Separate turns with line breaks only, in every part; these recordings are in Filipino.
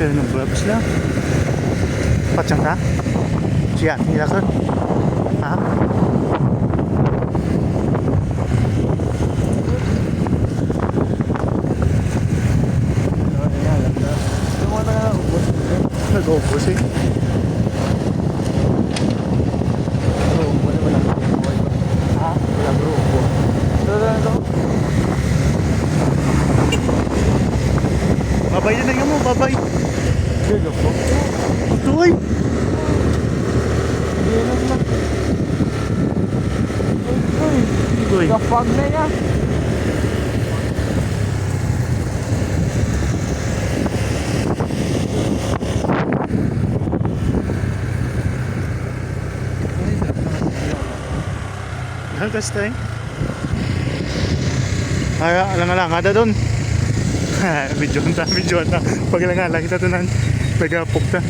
Dahil ng babas lang. Patsang ka? Siya, nila ka? Ha? Nag-ubos eh. Babay na nga mo, babay. Gago po. Tuloy. Tuloy.
Kapag na yan.
Hangkas tayo. Ay, alang-alang, ada doon. Video na. Pag lang kita tunan, nagapok ta.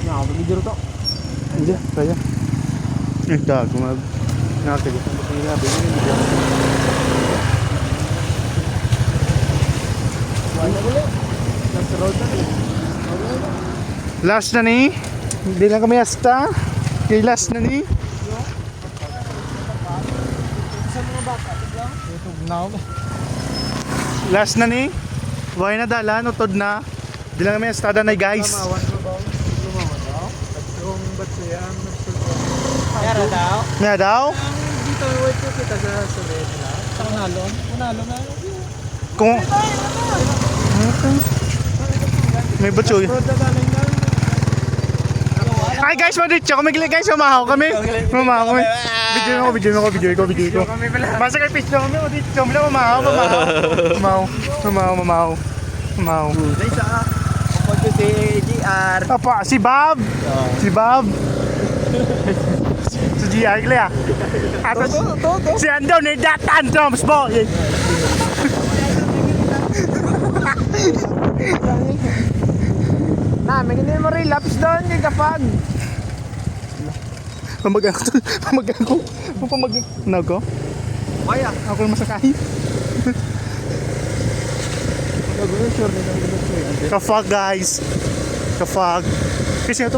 Nakakabigiro to.
Hindi, kaya. Ito, kung nakakagit ang pagkinabi niya, hindi ako.
Wala ulit. Nasa road na rin.
Last na ni. Hindi lang kami hasta. Kay last na ni.
Sa mga bata, bigla? YouTube now.
Last na ni. Buhay na dalan, utod na. Hindi lang kami hasta na guys.
Lumawan daw. At yung batsayang Yara daw?
Nga daw?
Dito, wait ko kita sa sulit nila. Sa unalon? Unalon na.
Kung... May batsoy. Ay guys, mag-reach ako. Magli guys, mamahaw kami. Mamahaw kami. Video ko. Basta kay pitch na kami. Mag-reach kami lang, mamahaw.
Sa isa ka. Kapag ko si GR.
Apa, si Bob. Si Bob. Si GR kali ah. Atos si Ando ni Datan Drums boy.
May hindi mo relapse doon kay kapag.
Pamagang ko. Nago.
Kaya.
Ako yung masakay. Kafag guys. Kafag. Kasi ito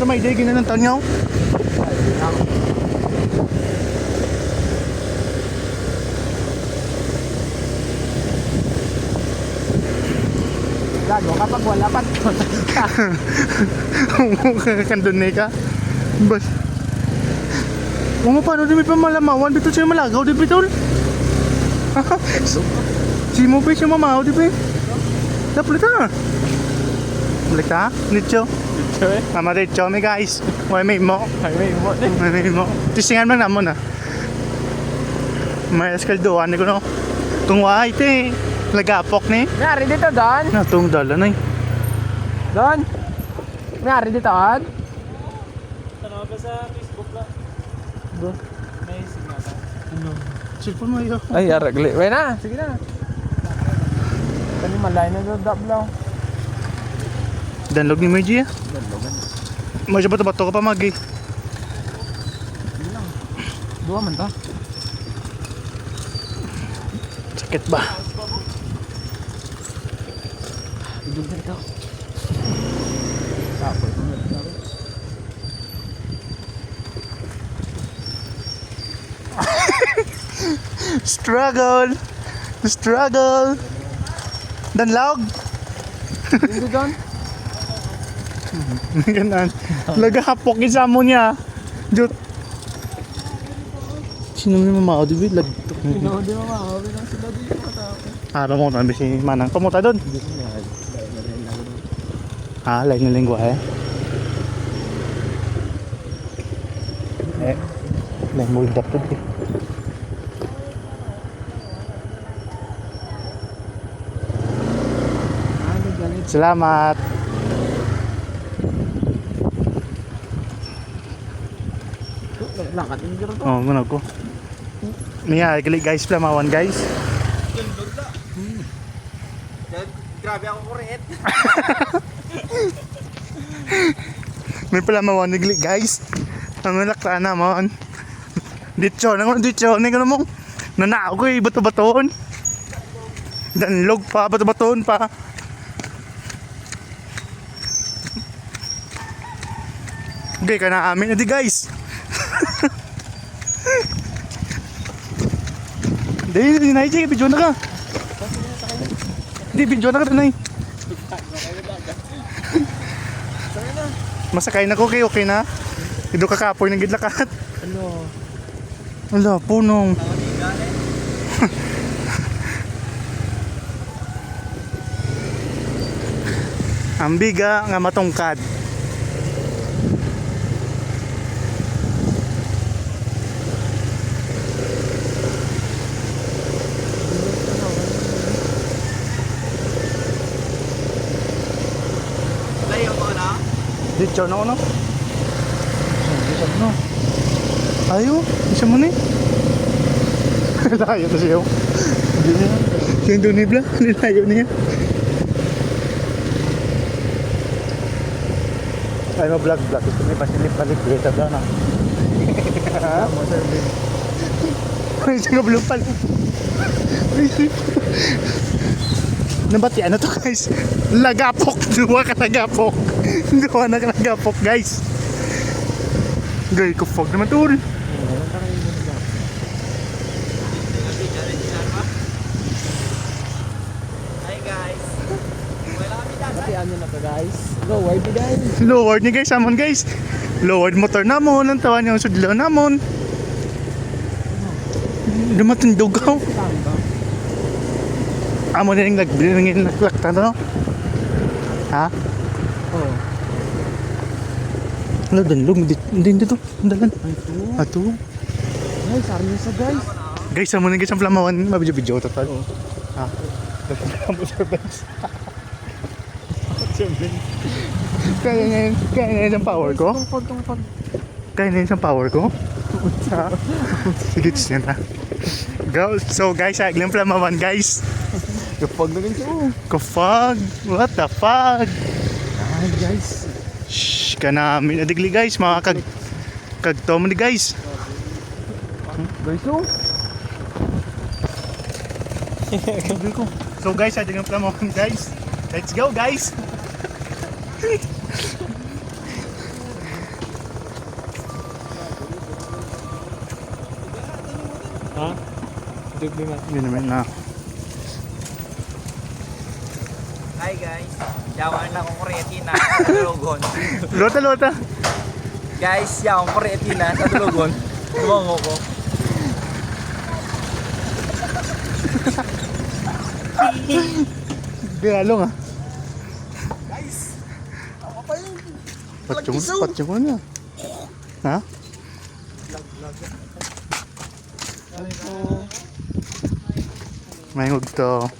may day gina ng tanyaw.
Gago kapag wala pa.
Kandun na ka. Bas. Paano di may pamalamawan? Bito siya malagaw di bitol. Si mo pa siya mamaw di ba? Dapat na. Balik ta? Nicho. Mama Richo mi guys. May mo. Tisingan man namon ah. May eskaldoan ko no. Tung wahit eh. Lagapok ni.
Nari dito Don.
Natong dala na eh.
Don. Nari dito Don.
Tanaw ba sa Facebook la?
Bro.
May signal ba?
Ano? Cellphone mo iyo.
Ay, aragli. Wait na. Sige na. Kani malay na do dablaw.
Danlog ni Mergy ah. Mo siya bato-bato ka pa magi.
Dua man ta.
Sakit ba?
Idul dito. Tapos
Struggle. Danlog.
dito Don.
Ganan. Lagahapok isa mo niya. Jut. Sino ni mama di bit lag.
Pino di mo maawi lang sila dito matapos.
Araw mo tabi si Manang pamuta doon. Lain na lingwa eh. Lain mo dapat eh. Salamat.
Lakat yung to.
Oh, muna ko. Niya, kali guys, plamawan guys.
Grabe ako kuret.
May plamawan nigli guys. Ang lakta naman. Ditso, ni ka mo. Nanao ko bato-batoon. Danlog pa, bato-batoon pa. Okay, ka na amin na di guys. Hindi, Nay, video na ka. Hindi, video na ka, Nay. Masakay na ko, okay na? Ido kakapoy ng gidlakat.
Ano?
Wala, punong. Ang biga nga matungkad.
Layo mo na?
Dito na ano? Dito na. Ayo, bisa mo ni. Layo na siya. Hindi niya. Yung dunibla, nilayo niya. Ay mo vlog. Ito may pasilip balik dito na. Ha?
Mo sir.
Ay, siya belum pala. Nabati ano to guys? Lagapok, dua ka lagapok. Dua na ka lagapok guys. Gay ko fog naman tol.
Hi guys.
Batian nyo na to guys. Lower di guys.
Lowered ni guys, amon guys. Lowered motor namon, ang tawa niyo sudlo namon. Dumating dugaw.
Tamba.
Amo na yung naglakta no? Ha?
Oh.
Ano danlog? Hindi dito. Dalan.
Ito.
Ato.
Ay, sarmi sa guys.
Guys, amo na guys ang plamawan. Mabidyo-bidyo ito tal.
Oo.
Ha? Amo sir Benz. Kaya na yung power ko?
Tungpag.
Kaya na yung power ko? Ha? Sige, siya na. Go. So guys, aglang plamawan guys.
Kapag na guys. Oh.
Kufag. What the fuck?
Ay guys.
Shhh, ka namin adigli guys. Mga kagto mo ni guys.
Guys oh.
So guys, aglang plamawan guys. Let's go guys.
Ha? Dugli man.
Yun naman na.
Hi guys. Yawan lang akong kuretina sa Dulugon.
Lota.
Guys, yawan akong kuretina sa Dulugon. Lumango ko.
Galong ah.
Guys. Ako pa yun.
Patyo mo na. Ha? May hugto.